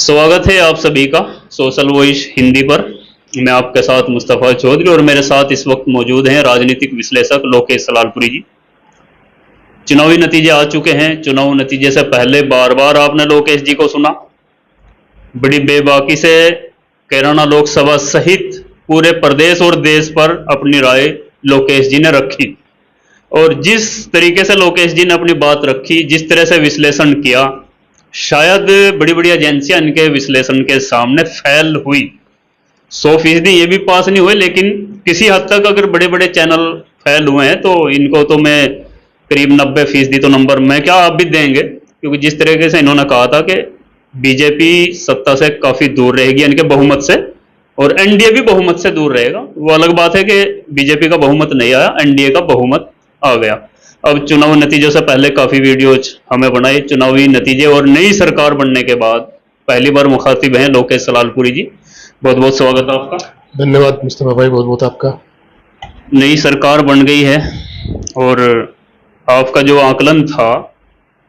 स्वागत है आप सभी का सोशल वॉइस हिंदी पर। मैं आपके साथ मुस्तफ़ा चौधरी और मेरे साथ इस वक्त मौजूद हैं राजनीतिक विश्लेषक लोकेश सलालपुरी जी। चुनावी नतीजे आ चुके हैं। चुनाव नतीजे से पहले बार बार आपने लोकेश जी को सुना। बड़ी बेबाकी से कैराना लोकसभा सहित पूरे प्रदेश और देश पर अपनी राय लोकेश जी ने रखी और जिस तरीके से लोकेश जी ने अपनी बात रखी, जिस तरह से विश्लेषण किया, शायद बड़ी बड़ी एजेंसियां इनके विश्लेषण के सामने फेल हुई। 100% ये भी पास नहीं हुए, लेकिन किसी हद तक अगर बड़े बड़े चैनल फेल हुए हैं तो इनको तो मैं करीब 90% तो नंबर मैं क्या आप भी देंगे, क्योंकि जिस तरीके से इन्होंने कहा था कि बीजेपी सत्ता से काफी दूर रहेगी, यानी कि बहुमत से, और एनडीए भी बहुमत से दूर रहेगा। वो अलग बात है कि बीजेपी का बहुमत नहीं आया, एनडीए का बहुमत आ गया। अब चुनाव नतीजों से पहले काफी वीडियोज हमें बनाए। चुनावी नतीजे और नई सरकार बनने के बाद पहली बार मुखातिब हैं लोकेश सलालपुरी जी। बहुत बहुत स्वागत है आपका। धन्यवाद मुस्तफा भाई, बहुत बहुत आपका। नई सरकार बन गई है और आपका जो आकलन था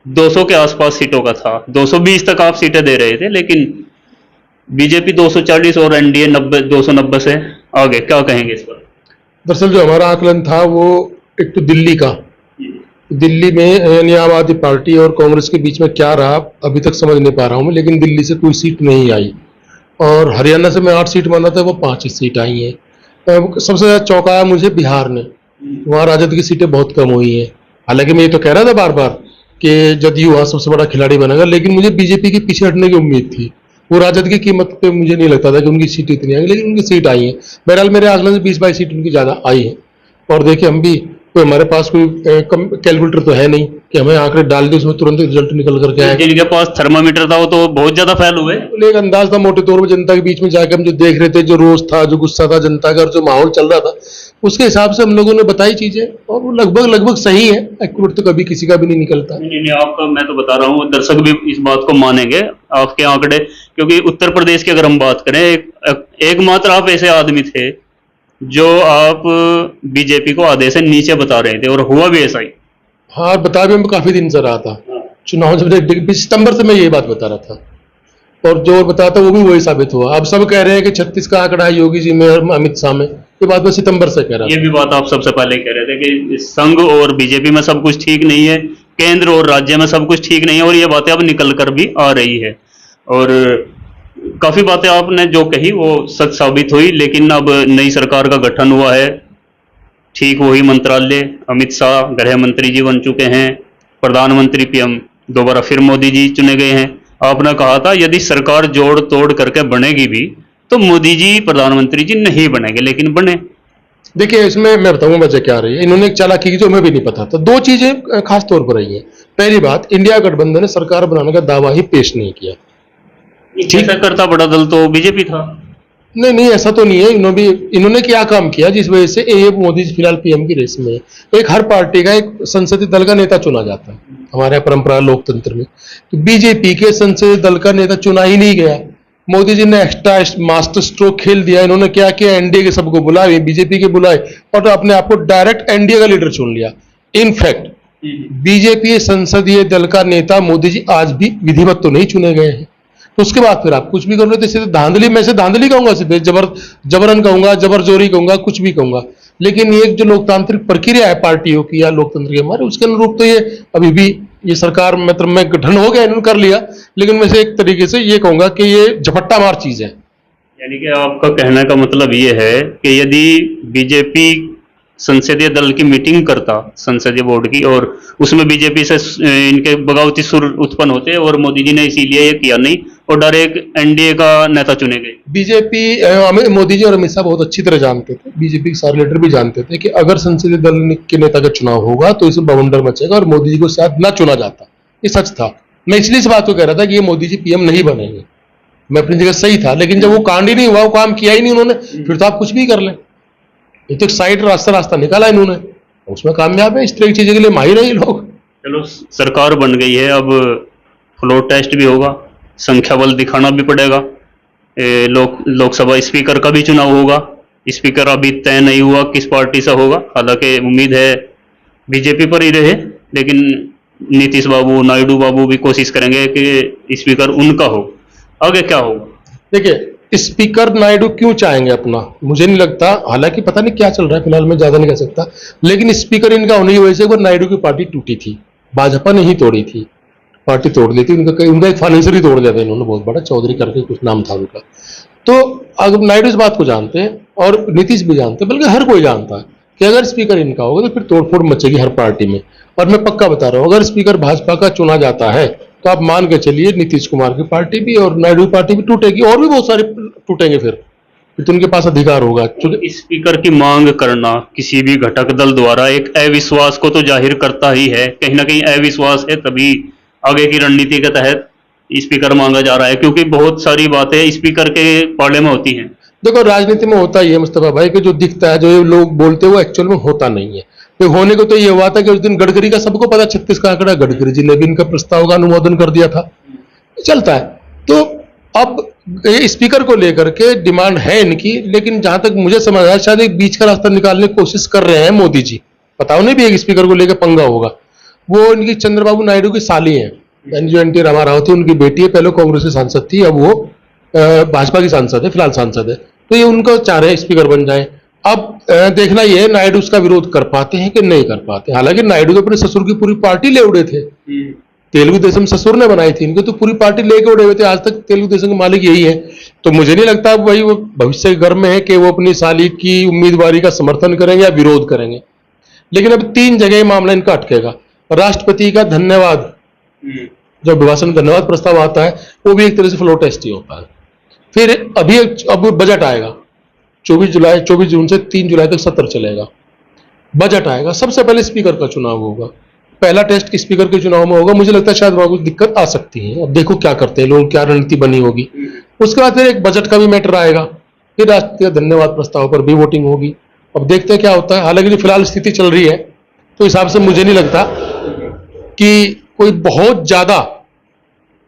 200 के आसपास सीटों का था, 220 तक आप सीटें दे रहे थे, लेकिन बीजेपी 240 और एनडीए 290 से आगे। क्या कहेंगे इस पर? दरअसल जो हमारा आकलन था वो एक तो दिल्ली का, दिल्ली में यानी आम आदमी पार्टी और कांग्रेस के बीच में क्या रहा अभी तक समझ नहीं पा रहा हूँ मैं, लेकिन दिल्ली से कोई सीट नहीं आई और हरियाणा से मैं 8 सीट माना था, वो 5 सीट आई हैं। सबसे ज्यादा चौंकाया मुझे बिहार ने, वहाँ राजद की सीटें बहुत कम हुई हैं। हालांकि मैं ये तो कह रहा था बार बार कि जदयू वहाँ सबसे बड़ा खिलाड़ी बनेगा, लेकिन मुझे बीजेपी के पीछे हटने की उम्मीद थी। वो राजद की कीमत पे मुझे नहीं लगता था कि उनकी सीट इतनी आएंगी, लेकिन उनकी सीट आई है। बहरहाल मेरे आकलन से 20-22 सीट उनकी ज्यादा आई है। और देखिए हम भी, तो हमारे पास कोई कैलकुलेटर तो है नहीं कि हमें आंकड़े डाल दे उसमें तुरंत रिजल्ट निकल करके आए। जिनके पास थर्मामीटर था वो तो बहुत ज्यादा फेल हुए। एक अंदाज था मोटे तौर पर जनता के बीच में जाकर हम जो देख रहे थे, जो रोष था, जो गुस्सा था जनता का और जो माहौल चल रहा था, उसके हिसाब से हम लोगों ने बताई चीजें और वो लगभग लगभग सही है। एक्यूरेट तो कभी किसी का भी नहीं निकलता। नहीं, आपका मैं तो बता रहा हूँ, दर्शक भी इस बात को मानेंगे आपके आंकड़े, क्योंकि उत्तर प्रदेश की अगर हम बात करें, एकमात्र आप ऐसे आदमी थे जो आप बीजेपी को आधे से नीचे बता रहे थे और हुआ भी ऐसा ही। हाँ, बता भी मैं काफी दिन से रहा था। चुनाव जब सितंबर से मैं ये बात बता रहा था और जो बताया था वो भी वही साबित हुआ। अब सब कह रहे हैं कि 36 का आंकड़ा है योगी जी में और अमित शाह में, ये बात मैं सितंबर से कह रहा था। ये भी बात आप सबसे पहले कह रहे थे कि संघ और बीजेपी में सब कुछ ठीक नहीं है, केंद्र और राज्य में सब कुछ ठीक नहीं है, और ये बातें अब निकल कर भी आ रही है। और काफी बातें आपने जो कही वो सच साबित हुई। लेकिन अब नई सरकार का गठन हुआ है, ठीक वही मंत्रालय, अमित शाह गृह मंत्री जी बन चुके हैं, प्रधानमंत्री पीएम दोबारा फिर मोदी जी चुने गए हैं। आपने कहा था यदि सरकार जोड़ तोड़ करके बनेगी भी तो मोदी जी प्रधानमंत्री जी नहीं बनेंगे, लेकिन बने। देखिए इसमें मैं बताऊंगा वजह क्या रही है। इन्होंने एक चालाकी की जो हमें भी नहीं पता था। 2 चीजें खास तौर पर रही है। पहली बात, इंडिया गठबंधन ने सरकार बनाने का दावा ही पेश नहीं किया। ठीक है, करता बड़ा दल तो बीजेपी था। नहीं नहीं, ऐसा तो नहीं है। इन्होंने क्या काम किया जिस वजह से ये मोदी जी फिलहाल पीएम की रेस में है। एक हर पार्टी का एक संसदीय दल का नेता चुना जाता है हमारे परंपरा लोकतंत्र में। तो बीजेपी के संसदीय दल का नेता चुना ही नहीं गया। मोदी जी ने एक्स्ट्रा मास्टर स्ट्रोक खेल दिया। इन्होंने क्या किया, एनडीए के सबको बुलाए, बीजेपी के बुलाए और अपने आप को डायरेक्ट एनडीए का लीडर चुन लिया। इनफैक्ट बीजेपी संसदीय दल का नेता मोदी जी आज भी विधिवत तो नहीं चुने गए हैं। तो उसके बाद फिर आप कुछ भी कर रहे थे, धांधली, मैं से धांधली कहूंगा, सिर्फ जबरन कहूंगा, जबरजोरी कहूंगा, कुछ भी कहूंगा। लेकिन ये जो लोकतांत्रिक प्रक्रिया है पार्टियों की या लोकतंत्र की हमारे, उसके अनुरूप तो ये अभी भी ये सरकार मतलब में गठन हो गया, इन्होंने कर लिया। लेकिन मैं से एक तरीके से ये कहूंगा कि ये झपट्टा मार चीज है। यानी कि आपका कहने का मतलब ये है कि यदि बीजेपी संसदीय दल की मीटिंग करता संसदीय बोर्ड की और उसमें बीजेपी से इनके बगावती सुर उत्पन्न होते और मोदी जी ने इसीलिए ये किया नहीं और डायरेक्ट एनडीए का नेता चुने गए। बीजेपी मोदी जी और अमित शाह बहुत अच्छी तरह जानते थे, बीजेपी के सारे लीडर भी जानते थे कि अगर संसदीय दल के नेता का चुनाव होगा तो इसमें बवंडर मचेगा और मोदी जी को शायद ना चुना जाता। ये सच था। मैं इसलिए इस बात को कह रहा था कि ये मोदी जी पीएम नहीं बनेंगे। मैं अपनी जगह सही था, लेकिन जब वो कांड ही नहीं हुआ, वो काम किया ही नहीं उन्होंने, फिर तो आप कुछ भी कर लें। ये तो एक साइड रास्ता निकाला इन्होंने, उसमें कामयाब है। इस तरह की चीजों के लिए माहिर है ये लोग। चलो, सरकार बन गई है, अब फ्लोर टेस्ट भी होगा, संख्या बल दिखाना भी पड़ेगा। लोकसभा स्पीकर का भी चुनाव होगा। स्पीकर अभी तय नहीं हुआ किस पार्टी से होगा, हालांकि उम्मीद है बीजेपी पर ही रहे, लेकिन नीतीश बाबू, नायडू बाबू भी कोशिश करेंगे कि स्पीकर उनका हो। आगे क्या होगा? देखिए, स्पीकर नायडू क्यों चाहेंगे अपना, मुझे नहीं लगता, हालांकि पता नहीं क्या चल रहा है फिलहाल, मैं ज्यादा नहीं कह सकता, लेकिन स्पीकर इनका होने की वजह से एक बार नायडू की पार्टी टूटी थी, भाजपा ने ही तोड़ी थी, पार्टी तोड़ दी थी उनका एक फाइनेंसर ही तोड़ दिया था इन्होंने, बहुत बड़ा चौधरी करके कुछ नाम था उनका। तो अगर नायडू इस बात को जानते हैं और नीतीश भी जानते हैं, बल्कि हर कोई जानता है कि अगर स्पीकर इनका होगा तो फिर तोड़फोड़ मचेगी हर पार्टी में। और मैं पक्का बता रहा हूं, अगर स्पीकर भाजपा का चुना जाता है तो आप मान के चलिए नीतीश कुमार की पार्टी भी और नायडू की पार्टी भी टूटेगी, और भी बहुत सारे टूटेंगे फिर तो उनके पास अधिकार होगा। क्योंकि स्पीकर की मांग करना किसी भी घटक दल द्वारा एक अविश्वास को तो जाहिर करता ही है, कहीं ना कहीं अविश्वास है, तभी आगे की रणनीति के तहत स्पीकर मांगा जा रहा है, क्योंकि बहुत सारी बातें स्पीकर के पाले में होती हैं। देखो, राजनीति में होता ही है मुस्तफा भाई कि जो दिखता है, जो ये लोग बोलते हैं वो एक्चुअल में होता नहीं है। तो होने को तो ये हुआ था कि उस दिन गडकरी का सबको पता, 36 का आंकड़ा, गडकरी जी ने भी इनका प्रस्ताव का अनुमोदन कर दिया था, चलता है। तो अब ये स्पीकर को लेकर के डिमांड है इनकी, लेकिन जहां तक मुझे समझ आया शायद एक बीच का रास्ता निकालने की कोशिश कर रहे हैं मोदी जी। पता उन्हें भी एक स्पीकर को लेकर पंगा होगा। वो इनकी चंद्रबाबू नायडू की साली है, जो एनटी रामाराव थी उनकी बेटी है, पहले कांग्रेस की सांसद थी, अब वो भाजपा की सांसद है, फिलहाल सांसद है। तो ये उनको चाह रहे हैं स्पीकर बन जाए। अब देखना ये है नायडू उसका विरोध कर पाते हैं कि नहीं कर पाते। हालांकि नायडू तो अपने ससुर की पूरी पार्टी ले उड़े थे, तेलुगु देशम ससुर ने बनाई थी, इनके तो पूरी पार्टी लेके उड़े हुए थे, आज तक तेलुगु देशम के मालिक यही है। तो मुझे नहीं लगता भाई वो भविष्य के गर्म में है कि वो अपनी साली की उम्मीदवारी का समर्थन करेंगे या विरोध करेंगे। लेकिन अब 3 जगह मामला इनका अटकेगा। राष्ट्रपति का धन्यवाद, जब अभिभाषण में धन्यवाद प्रस्ताव आता है, वो भी एक तरह से फ्लो टेस्ट ही होता है। फिर अब बजट आएगा 24 जून से 3 जुलाई तक सत्र चलेगा, बजट आएगा, सबसे पहले स्पीकर का चुनाव होगा। पहला टेस्ट स्पीकर के चुनाव में होगा। मुझे लगता है शायद वहां कुछ दिक्कत आ सकती है, अब देखो क्या करते हैं लोग, क्या रणनीति बनी होगी। उसके बाद फिर एक बजट का भी मैटर आएगा, फिर राष्ट्रपति धन्यवाद प्रस्ताव पर भी वोटिंग होगी। अब देखते हैं क्या होता है। हालांकि जो फिलहाल स्थिति चल रही है तो हिसाब से मुझे नहीं लगता कि कोई बहुत ज्यादा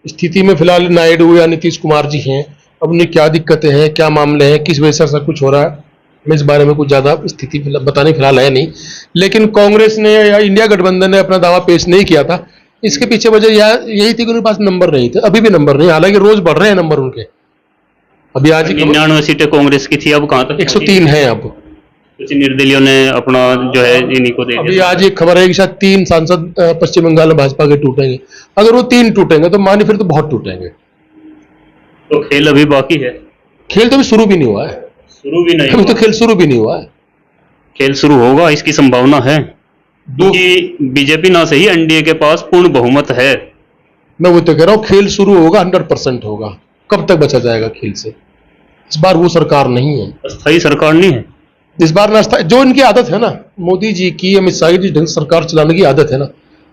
स्थिति में फिलहाल नायडू या नीतीश कुमार जी हैं। अब उन्हें क्या दिक्कतें हैं, क्या मामले हैं, किस वजह से ऐसा कुछ हो रहा है, मैं इस बारे में कुछ ज्यादा स्थिति बताने फिलहाल है नहीं। लेकिन कांग्रेस ने या इंडिया गठबंधन ने अपना दावा पेश नहीं किया था। इसके पीछे वजह यही थी कि उनके पास नंबर नहीं थे, अभी भी नंबर नहीं, हालांकि रोज बढ़ रहे हैं नंबर उनके। अभी आज 99 सीटें कांग्रेस की थी, अब कहां तक? 103 है। अब कुछ निर्दलियों ने अपना जो है इन्हीं को दे दिया। अभी आज एक खबर है कि शायद 3 सांसद पश्चिम बंगाल में भाजपा के टूटेंगे। अगर वो 3 टूटेंगे तो मानी फिर तो बहुत टूटेंगे। तो खेल अभी बाकी है, खेल तो अभी शुरू भी नहीं हुआ है, शुरू भी नहीं अभी तो हुआ। खेल शुरू भी नहीं हुआ है। खेल शुरू होगा इसकी संभावना है, क्योंकि बीजेपी ना सही एनडीए के पास पूर्ण बहुमत है। मैं वो तो कह रहा हूँ खेल शुरू होगा, 100% होगा। कब तक बचा जाएगा खेल से? इस बार वो सरकार नहीं है, अस्थायी सरकार नहीं है इस बार ना जो इनकी आदत है ना, मोदी जी की, अमित शाह जी ढंग से सरकार चलाने की आदत है ना,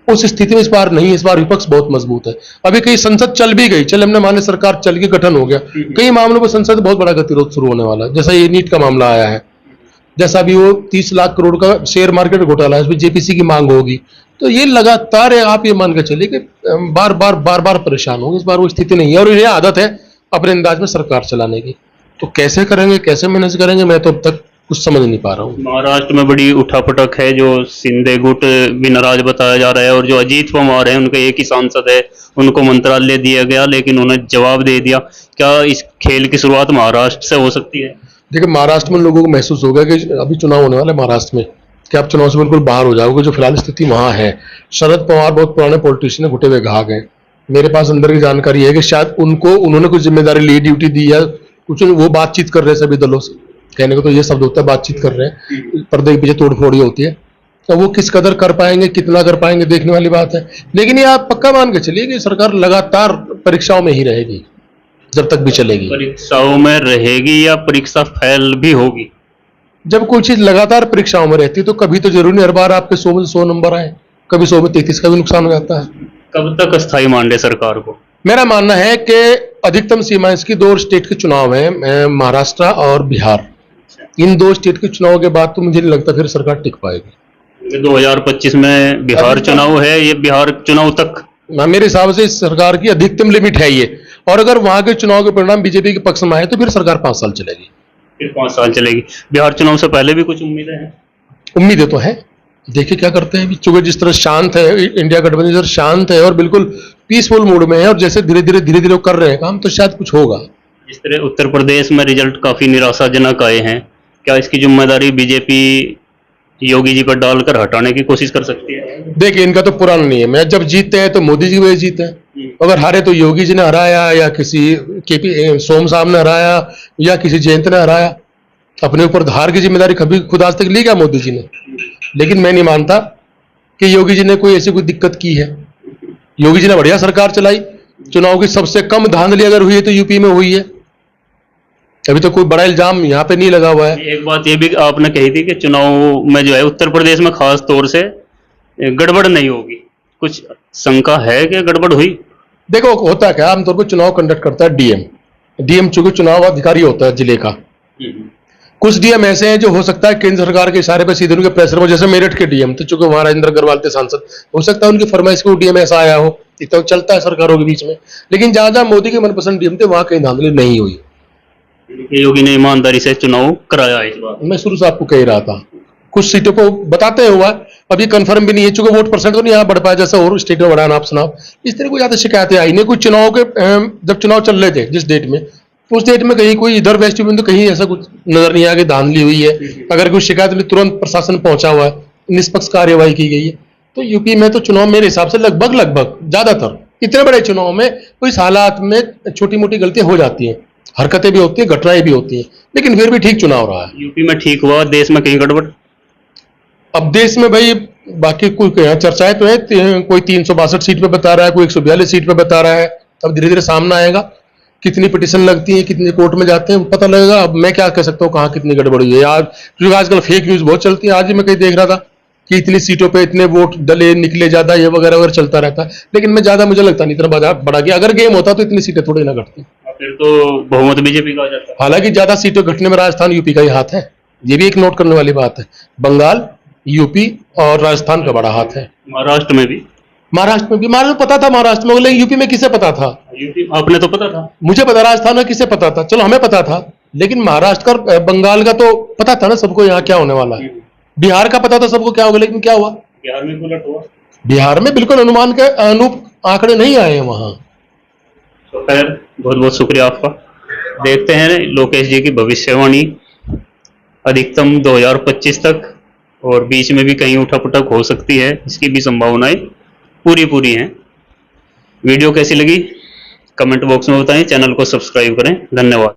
उस स्थिति में इस बार नहीं है। इस बार विपक्ष बहुत मजबूत है। अभी कई संसद चल भी गई, चल हमने माने सरकार चल के गठन हो गया, कई मामलों पर संसद में बहुत बड़ा गतिरोध शुरू होने वाला है। जैसा ये नीट का मामला आया है, जैसा अभी वो 30 लाख करोड़ का शेयर मार्केट घोटाला है, उसमें जेपीसी की मांग होगी। तो ये लगातार आप ये मान के चलिए कि बार बार परेशान होंगे। इस बार वो स्थिति नहीं है और ये आदत है अपने अंदाज में सरकार चलाने की। तो कैसे करेंगे, कैसे मैनेज करेंगे, मैं तो अब तक कुछ समझ नहीं पा रहा हूँ। महाराष्ट्र में बड़ी उठापटक है, जो शिंदे गुट भी नाराज बताया जा रहा है, और जो अजीत पवार है उनके एक ही सांसद है, उनको मंत्रालय दिया गया लेकिन उन्हें जवाब दे दिया। क्या इस खेल की शुरुआत महाराष्ट्र से हो सकती है? देखिए, महाराष्ट्र में लोगों को महसूस होगा कि अभी चुनाव होने वाला है महाराष्ट्र में, कि आप चुनाव से बिल्कुल बाहर हो जाओगे। जो फिलहाल स्थिति वहां है, शरद पवार बहुत पुराने पॉलिटिशियन है, घुटे हुए घाघ हैं। मेरे पास अंदर की जानकारी है कि शायद उन्होंने कुछ जिम्मेदारी ली, ड्यूटी दी, या कुछ वो बातचीत कर रहे हैं सभी दलों से। कहने को तो ये शब्द होता है, बातचीत कर रहे हैं, पर्दे के पीछे तोड़फोड़ी होती है। तो वो किस कदर कर पाएंगे, कितना कर पाएंगे, देखने वाली बात है। लेकिन ये आप पक्का मान के चलिए कि सरकार लगातार परीक्षाओं में ही रहेगी जब तक भी चलेगी। परीक्षाओं में रहेगी या परीक्षा फेल भी होगी? जब कोई चीज लगातार परीक्षाओं में रहती है तो कभी तो जरूरी नहीं हर बार आपके 100 में 100 नंबर आए, कभी 100 में 33 का भी नुकसान हो जाता है। कब तक अस्थायी मानदे सरकार को? मेरा मानना है कि अधिकतम सीमा इसकी 2 स्टेट के चुनाव है, महाराष्ट्र और बिहार। इन 2 स्टेट के चुनाव के बाद तो मुझे नहीं लगता फिर सरकार टिक पाएगी। 2025 में बिहार चुनाव है, ये बिहार चुनाव तक मेरे हिसाब से इस सरकार की अधिकतम लिमिट है ये। और अगर वहां के चुनाव के परिणाम बीजेपी के पक्ष में आए तो फिर सरकार 5 साल चलेगी, फिर 5 साल चलेगी। बिहार चुनाव से पहले भी कुछ उम्मीदें हैं? उम्मीदें तो है, देखिए क्या करते हैं। चूंकि जिस तरह शांत है इंडिया गठबंधन, जिस तरह शांत है और बिल्कुल पीसफुल मूड में है और जैसे धीरे धीरे कर रहे हैं काम, तो शायद कुछ होगा। जिस तरह उत्तर प्रदेश में रिजल्ट काफी निराशाजनक आए हैं, क्या इसकी जिम्मेदारी बीजेपी योगी जी पर डालकर हटाने की कोशिश कर सकती है? देखिए, इनका तो पुराना नियम है, जब जीतते हैं तो मोदी जी वही जीते हैं, अगर हारे तो योगी जी ने हराया या किसी केपी सोम साहब ने हराया या किसी जयंत ने हराया। अपने ऊपर हार की जिम्मेदारी कभी खुद आज तक ली क्या मोदी जी ने? लेकिन मैं नहीं मानता कि योगी जी ने कोई ऐसी कोई दिक्कत की है। योगी जी ने बढ़िया सरकार चलाई, चुनाव की सबसे कम धांधली अगर हुई है तो यूपी में हुई है। अभी तो कोई बड़ा इल्जाम यहाँ पे नहीं लगा हुआ है। एक बात ये भी आपने कही थी कि चुनाव में जो है उत्तर प्रदेश में खास तौर से गड़बड़ नहीं होगी, कुछ शंका है कि गड़बड़ हुई? देखो, होता क्या, आमतौर पर चुनाव कंडक्ट करता है डीएम चूंकि चुनाव अधिकारी होता है जिले का। कुछ डीएम ऐसे हैं जो हो सकता है केंद्र सरकार के इशारे पर सीधे उनके प्रेशर में, जैसे मेरठ के डीएम थे, चूंकि वहां राजेंद्र अग्रवाल थे सांसद, हो सकता है उनकी फरमाइश को डीएम ऐसा आया हो, इतना चलता है सरकारों के बीच में। लेकिन जहां जहां मोदी के मनपसंद डीएम थे वहां कहीं धांधली नहीं हुई। योगी ने ईमानदारी से चुनाव कराया है इस बार। मैं शुरू से आपको कह रहा था, कुछ सीटों को बताते हुआ, अभी कंफर्म भी नहीं है, चूंकि वोट परसेंट तो नहीं यहाँ बढ़ पाया जैसे और स्टेट में बढ़ा नाप सुनाव। इस तरह कोई ज्यादा शिकायतें आई नहीं। कुछ चुनाव के जब चुनाव चल रहे थे जिस डेट में, उस डेट में कहीं कोई इधर वेस्ट में तो कहीं ऐसा कुछ नजर नहीं आया कि धांधली हुई है। अगर कोई शिकायत मिली तुरंत प्रशासन पहुंचा हुआ है, निष्पक्ष कार्यवाही की गई है। तो यूपी में तो चुनाव मेरे हिसाब से लगभग ज्यादातर इतने बड़े चुनाव में कुछ हालात में छोटी मोटी गलतियां हो जाती हैं, हरकतें भी होती हैं, घटनाएं भी होती हैं, लेकिन फिर भी ठीक चुनाव रहा है। यूपी में ठीक हुआ, देश में कहीं गड़बड़? अब देश में भाई बाकी कोई चर्चाएं तो है, कोई 362 सीट पे बता रहा है, कोई 142 सीट पे बता रहा है। अब धीरे धीरे सामने आएगा, कितनी पिटीशन लगती है, कितने कोर्ट में जाते हैं, पता लगेगा। अब मैं क्या कह सकता हूँ कहाँ कितनी गड़बड़ हुई है यार, क्योंकि आजकल फेक न्यूज बहुत चलती है। आज ही मैं कहीं देख रहा था कि इतनी सीटों पे इतने वोट डले निकले ज्यादा, ये वगैरह वगैरह चलता रहता है। लेकिन मैं ज्यादा मुझे लगता नहीं इतना बड़ा गया। अगर गेम होता तो इतनी सीटें थोड़ी ना घटती। फिर तो बहुमत बीजेपी का आ जाता है। हालांकि ज्यादा सीटें घटने में राजस्थान यूपी का ही हाथ है, ये भी एक नोट करने वाली बात है। बंगाल, यूपी और राजस्थान का बड़ा हाथ है। महाराष्ट्र में भी पता था महाराष्ट्र में, लेकिन यूपी में किसे पता था? यूपी आपने तो पता था। मुझे पता, राजस्थान में किसे पता था? चलो हमें पता था, लेकिन महाराष्ट्र का बंगाल का तो पता था ना सबको यहाँ क्या होने वाला है। बिहार का पता था सबको क्या होगा, लेकिन क्या हुआ? बिहार में उलट हुआ। बिहार में बिल्कुल अनुमान के अनुरूप आंकड़े नहीं आए हैं वहां। तो खैर, बहुत बहुत शुक्रिया आपका। देखते हैं लोकेश जी की भविष्यवाणी अधिकतम 2025 तक, और बीच में भी कहीं उठापटक हो सकती है, इसकी भी संभावनाएं पूरी हैं। वीडियो कैसी लगी कमेंट बॉक्स में बताएं, चैनल को सब्सक्राइब करें। धन्यवाद।